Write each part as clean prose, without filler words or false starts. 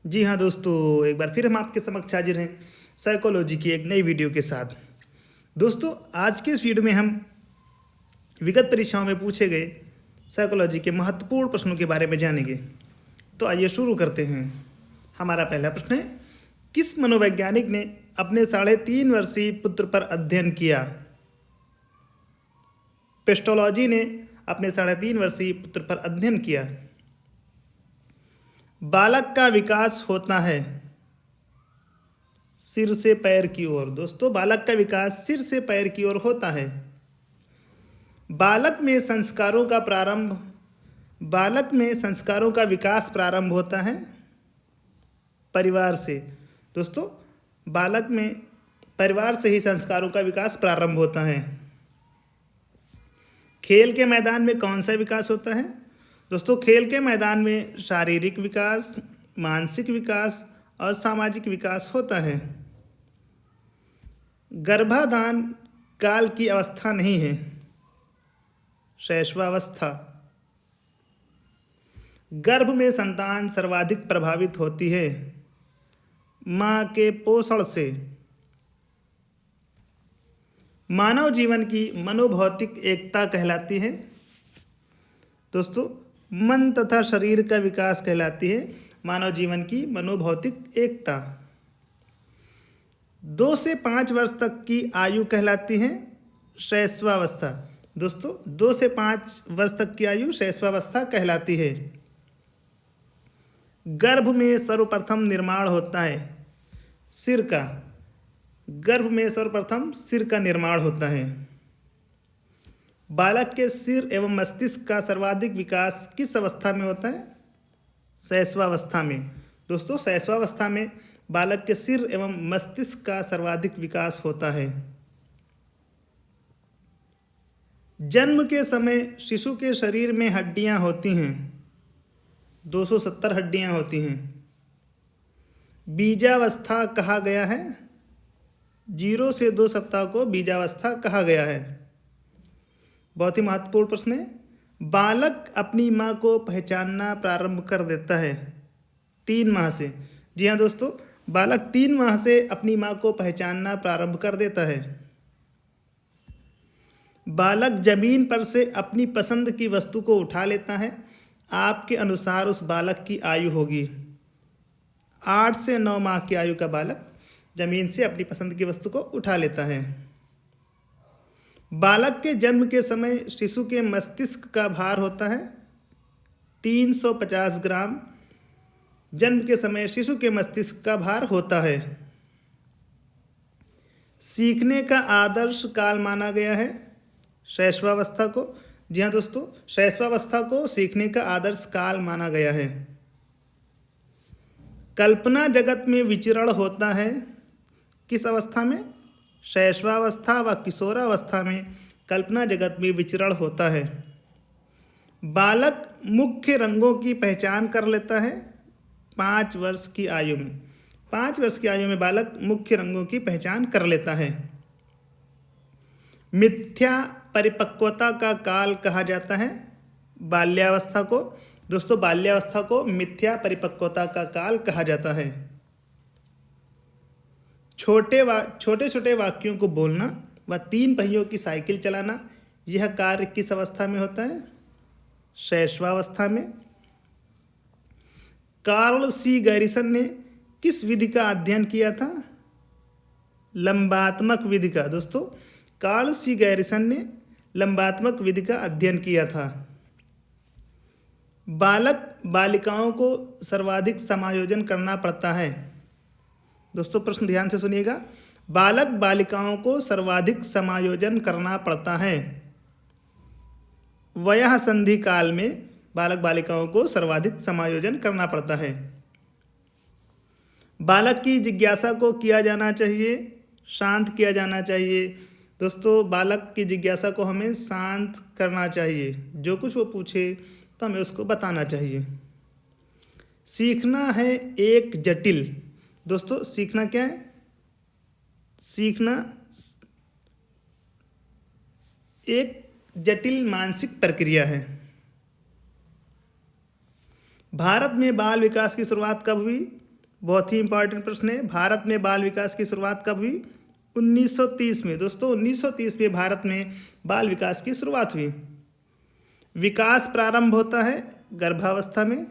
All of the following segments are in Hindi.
जी हाँ दोस्तों, एक बार फिर हम आपके समक्ष हाजिर हैं साइकोलॉजी की एक नई वीडियो के साथ। दोस्तों, आज के इस वीडियो में हम विगत परीक्षाओं में पूछे गए साइकोलॉजी के महत्वपूर्ण प्रश्नों के बारे में जानेंगे। तो आइए शुरू करते हैं। हमारा पहला प्रश्न है, किस मनोवैज्ञानिक ने अपने 3.5 वर्षीय पुत्र पर अध्ययन किया? पेस्टोलॉजी ने अपने 3.5 वर्षीय पुत्र पर अध्ययन किया। बालक का विकास होता है सिर से पैर की ओर। दोस्तों, बालक का विकास सिर से पैर की ओर होता है। बालक में संस्कारों का विकास प्रारंभ होता है परिवार से। दोस्तों, बालक में परिवार से ही संस्कारों का विकास प्रारंभ होता है। खेल के मैदान में कौन सा विकास होता है? दोस्तों, खेल के मैदान में शारीरिक विकास, मानसिक विकास और सामाजिक विकास होता है। गर्भाधान काल की अवस्था नहीं है, शैशवावस्था। गर्भ में संतान सर्वाधिक प्रभावित होती है मां के पोषण से। मानव जीवन की मनोभौतिक एकता कहलाती है। दोस्तों, मन तथा शरीर का विकास कहलाती है मानव जीवन की मनोभौतिक एकता। 2 से 5 वर्ष तक की आयु कहलाती है शैशवावस्था। दोस्तों, 2 से 5 वर्ष तक की आयु शैशवावस्था कहलाती है। गर्भ में सर्वप्रथम निर्माण होता है सिर का। गर्भ में सर्वप्रथम सिर का निर्माण होता है। बालक के सिर एवं मस्तिष्क का सर्वाधिक विकास किस अवस्था में होता है? शैशवावस्था में। दोस्तों, शैशवावस्था में बालक के सिर एवं मस्तिष्क का सर्वाधिक विकास होता है। जन्म के समय शिशु के शरीर में हड्डियां होती हैं, 270 हड्डियां होती हैं। बीजावस्था कहा गया है, 0 से 2 सप्ताह को बीजावस्था कहा गया है। बहुत ही महत्वपूर्ण प्रश्न है। बालक अपनी माँ को पहचानना प्रारंभ कर देता है 3 माह से। जी हाँ दोस्तों, बालक 3 माह से अपनी माँ को पहचानना प्रारंभ कर देता है। बालक जमीन पर से अपनी पसंद की वस्तु को उठा लेता है। आपके अनुसार उस बालक की आयु होगी 8 से 9 माह की आयु का बालक जमीन से अपनी पसंद की वस्तु को उठा लेता है। बालक के जन्म के समय शिशु के मस्तिष्क का भार होता है 350 ग्राम। जन्म के समय शिशु के मस्तिष्क का भार होता है। सीखने का आदर्श काल माना गया है शैशवावस्था को। जी हाँ दोस्तों, शैशवावस्था को सीखने का आदर्श काल माना गया है। कल्पना जगत में विचरण होता है किस अवस्था में? शैशवावस्था व किशोरावस्था में कल्पना जगत में विचरण होता है। बालक मुख्य रंगों की पहचान कर लेता है 5 वर्ष की आयु में। 5 वर्ष की आयु में बालक मुख्य रंगों की पहचान कर लेता है। मिथ्या परिपक्वता का काल कहा जाता है बाल्यावस्था को। दोस्तों, बाल्यावस्था को मिथ्या परिपक्वता का काल कहा जाता है। छोटे छोटे वाक्यों को बोलना व 3 पहियों की साइकिल चलाना, यह कार्य किस अवस्था में होता है? शैशवावस्था में। कार्ल सी गैरिसन ने किस विधि का अध्ययन किया था? लंबात्मक विधि का। दोस्तों, कार्ल सी गैरिसन ने लंबात्मक विधि का अध्ययन किया था। बालक बालिकाओं को सर्वाधिक समायोजन करना पड़ता है। दोस्तों, प्रश्न ध्यान से सुनिएगा। बालक बालिकाओं को सर्वाधिक समायोजन करना पड़ता है। वयः संधि काल में बालक बालिकाओं को सर्वाधिक समायोजन करना पड़ता है। बालक की जिज्ञासा को किया जाना चाहिए, शांत किया जाना चाहिए। दोस्तों, बालक की जिज्ञासा को हमें शांत करना चाहिए। जो कुछ वो पूछे तो हमें उसको बताना चाहिए। सीखना है एक जटिल। दोस्तों, सीखना क्या है? सीखना एक जटिल मानसिक प्रक्रिया है। भारत में बाल विकास की शुरुआत कब हुई? बहुत ही इंपॉर्टेंट प्रश्न है। भारत में बाल विकास की शुरुआत कब हुई? 1930 में। दोस्तों 1930 में भारत में बाल विकास की शुरुआत हुई। विकास प्रारंभ होता है गर्भावस्था में।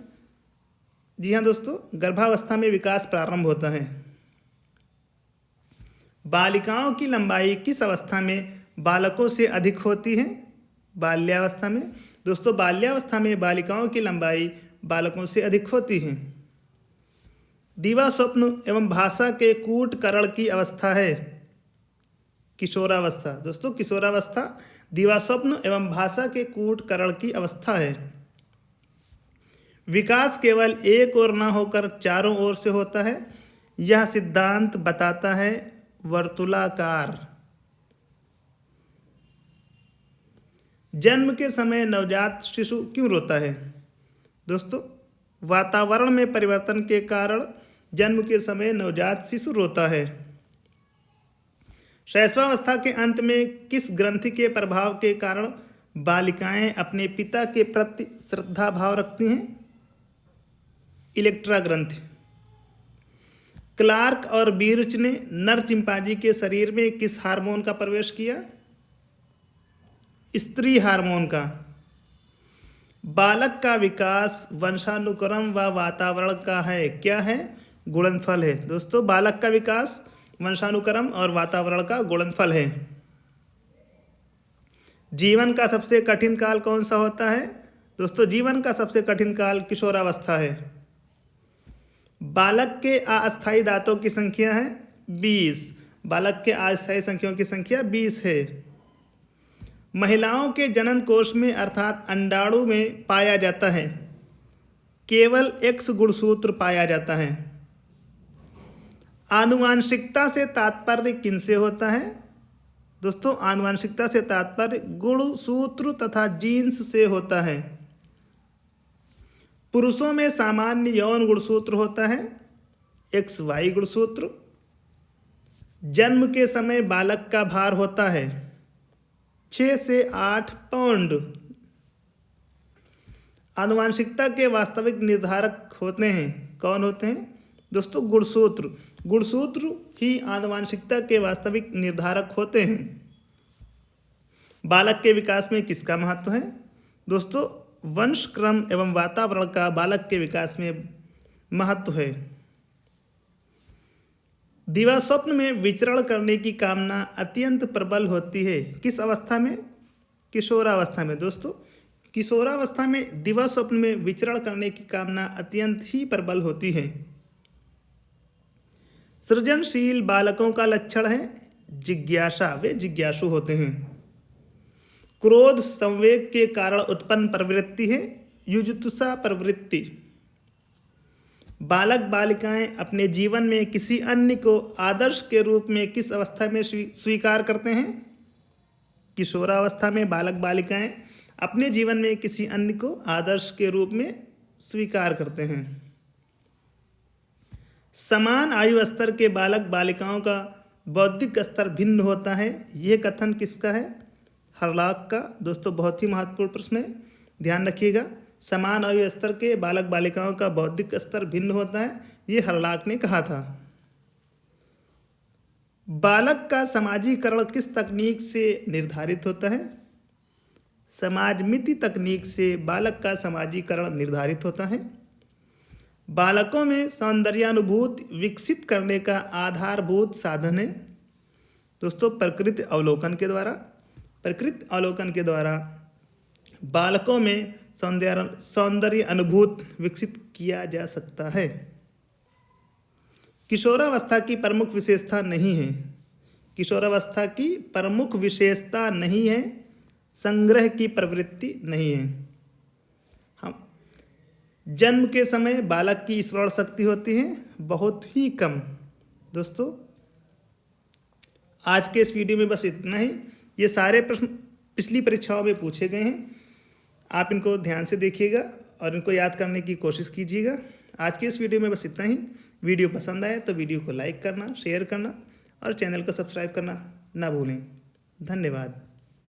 जी हाँ दोस्तों, गर्भावस्था में विकास प्रारंभ होता है। बालिकाओं की लंबाई किस अवस्था में बालकों से अधिक होती है? बाल्यावस्था में। दोस्तों बाल्यावस्था में बालिकाओं की लंबाई बालकों से अधिक होती है। दिवा स्वप्न एवं भाषा के कूटकरण की अवस्था है किशोरावस्था। दोस्तों किशोरावस्था दिवा स्वप्न एवं भाषा के कूटकरण की अवस्था है। विकास केवल एक ओर न होकर चारों ओर से होता है, यह सिद्धांत बताता है वर्तुलाकार। जन्म के समय नवजात शिशु क्यों रोता है? दोस्तों वातावरण में परिवर्तन के कारण जन्म के समय नवजात शिशु रोता है। शैशवावस्था के अंत में किस ग्रंथि के प्रभाव के कारण बालिकाएं अपने पिता के प्रति श्रद्धा भाव रखती हैं? इलेक्ट्रा ग्रंथि। क्लार्क और बीर्च ने नर चिंपांजी के शरीर में किस हार्मोन का प्रवेश किया? स्त्री हार्मोन का। बालक का विकास वंशानुक्रम व वातावरण का है, क्या है? गुणनफल है। दोस्तों बालक का विकास वंशानुक्रम और वातावरण का गुणनफल है। जीवन का सबसे कठिन काल कौन सा होता है? दोस्तों जीवन का सबसे कठिन काल किशोरावस्था है। बालक के अस्थायी दांतों की संख्या है 20। बालक के अस्थायी संख्याओं की संख्या 20 है। महिलाओं के जनन कोष में अर्थात अंडाणु में पाया जाता है केवल X गुणसूत्र पाया जाता है। आनुवांशिकता से तात्पर्य किनसे होता है? दोस्तों आनुवांशिकता से तात्पर्य गुणसूत्र तथा जीन्स से होता है। पुरुषों में सामान्य यौन गुणसूत्र होता है XY गुणसूत्र। जन्म के समय बालक का भार होता है 6 से 8 पाउंड। आनुवांशिकता के वास्तविक निर्धारक होते हैं, कौन होते हैं? दोस्तों गुणसूत्र। गुणसूत्र ही आनुवांशिकता के वास्तविक निर्धारक होते हैं। बालक के विकास में किसका महत्व है? दोस्तों वंश क्रम एवं वातावरण का बालक के विकास में महत्व है। दिवा स्वप्न में विचरण करने की कामना अत्यंत प्रबल होती है, किस अवस्था में? किशोरावस्था में। दोस्तों किशोरावस्था में दिवा स्वप्न में विचरण करने की कामना अत्यंत ही प्रबल होती है। सृजनशील बालकों का लक्षण है जिज्ञासा, वे जिज्ञासु होते हैं। क्रोध संवेग के कारण उत्पन्न प्रवृत्ति है युजुत्सा प्रवृत्ति। बालक बालिकाएं अपने जीवन में किसी अन्य को आदर्श के रूप में किस अवस्था में स्वीकार करते हैं? किशोरावस्था में बालक बालिकाएं अपने जीवन में किसी अन्य को आदर्श के रूप में स्वीकार करते हैं। समान आयु स्तर के बालक बालिकाओं का बौद्धिक स्तर भिन्न होता है, यह कथन किसका है? हर्लॉक का। दोस्तों बहुत ही महत्वपूर्ण प्रश्न है, ध्यान रखिएगा। समान आयु स्तर के बालक बालिकाओं का बौद्धिक स्तर भिन्न होता है, ये हर्लॉक ने कहा था। बालक का समाजीकरण किस तकनीक से निर्धारित होता है? समाजमिति तकनीक से बालक का समाजीकरण निर्धारित होता है। बालकों में सौंदर्यानुभूति विकसित करने का आधारभूत साधन है दोस्तों प्रकृति अवलोकन के द्वारा। प्रकृति अवलोकन के द्वारा बालकों में सौंदर्य अनुभूति विकसित किया जा सकता है। किशोरावस्था की प्रमुख विशेषता नहीं है। किशोरावस्था की प्रमुख विशेषता नहीं है, संग्रह की प्रवृत्ति नहीं है। हम जन्म के समय बालक की स्मरण शक्ति होती है बहुत ही कम। दोस्तों आज के इस वीडियो में बस इतना ही। ये सारे प्रश्न पिछली परीक्षाओं में पूछे गए हैं, आप इनको ध्यान से देखिएगा और इनको याद करने की कोशिश कीजिएगा। आज के इस वीडियो में बस इतना ही। वीडियो पसंद आए तो वीडियो को लाइक करना, शेयर करना और चैनल को सब्सक्राइब करना ना भूलें। धन्यवाद।